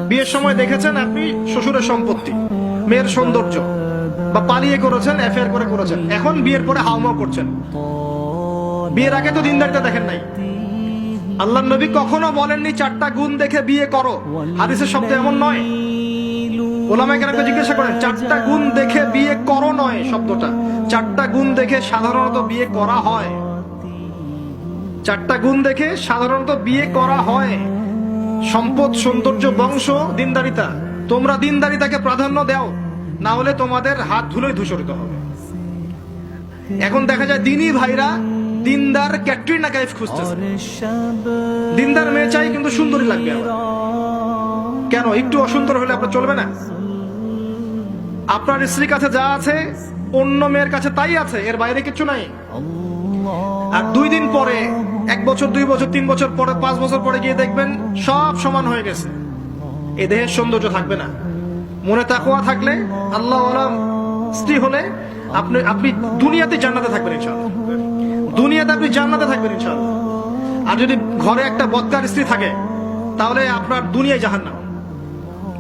বিয়ের সময় দেখেছেন আপনি শ্বশুরের সম্পত্তি, মেয়ের সৌন্দর্য, বা পালিয়ে করেছেন, অ্যাফেয়ার করে করেছেন, এখন বিয়ের পরে হাউমাউ করছেন। বিয়ের আগে তো দিনদারিতা দেখেন নাই। আল্লাহর নবী কখনো বলেননি 4টা গুণ দেখে বিয়ে করো, হাদিসের শব্দ এমন নয়। ওলামায়ে কেরামকে জিজ্ঞাসা করেন 4টা গুণ দেখে বিয়ে করো নয় শব্দটা, 4টা গুণ দেখে সাধারণত বিয়ে করা হয়। 4টা গুণ দেখে সাধারণত বিয়ে করা হয়: সম্পদ, সৌন্দর্য, বংশ, দিনদারিতা। তোমরা দিনদারিতাকে প্রাধান্য দাও, না হলে তোমাদের হাত ধুলোই ধূসরিত হবে। এখন দেখা যায় দিনী ভাইরা দিনদার ক্যাটরিনা কাইফ খুঁজতেছে। দিনদার মেয়ে চাই কিন্তু সুন্দরী লাগবে আবার। কেন? একটু অসুন্দর হলে আপনার চলবে না? আপনার স্ত্রীর কাছে যা আছে অন্য মেয়ের কাছে তাই আছে, এর বাইরে কিছু নাই। আর 2 দিন পরে, 1 বছর, 2 বছর, 3 বছর পরে, 5 বছর পরে গিয়ে দেখবেন সব সমান হয়ে গেছে। এ দেহের সৌন্দর্য থাকবে না। মনে তাকওয়া থাকলে, আল্লাহ ওয়ালা স্ত্রী হলে আপনি দুনিয়াতে জান্নাতে থাকবেন ইনশাআল্লাহ। দুনিয়াতে আপনি জান্নাতে থাকবেন ইনশাআল্লাহ। আর যদি ঘরে একটা বদকার স্ত্রী থাকে, তাহলে আপনার দুনিয়ায় জাহান্নাম,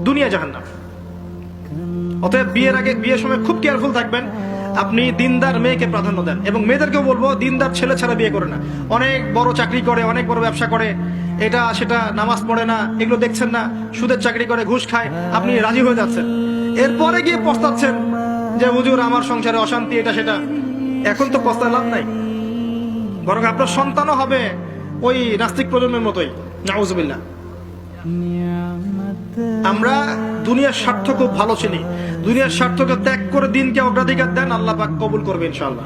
দুনিয়া জাহান্নাম। অতএব বিয়ের আগে, বিয়ের সময় খুব কেয়ারফুল থাকবেন। আপনি দিনদার মেয়েকে প্রাধান্য দেন, এবং মেয়েদেরকেও বলবো দিনদার ছেলে ছাড়া বিয়ে করে না। অনেক বড় চাকরি করে, অনেক বড় ব্যবসা করে, এটা সেটা, নামাজ পড়ে না, এগুলো দেখছেন না, সুদের চাকরি করে, ঘুষ খায়, আপনি রাজি হয়ে যাচ্ছেন। এরপরে গিয়ে পস্তাচ্ছেন যে হুজুর আমার সংসারে অশান্তি, এটা সেটা। এখন তো পস্তায় লাভ নাই, বরং আপনার সন্তানও হবে ওই নাস্তিক প্রজন্মের মতোই, নাউজুবিল্লাহ। আমরা দুনিয়ার স্বার্থ খুব ভালো চিনি। দুনিয়ার স্বার্থকে ত্যাগ করে দিনকে অগ্রাধিকার দেন, আল্লাহ পাক কবুল করবে ইনশাআল্লাহ।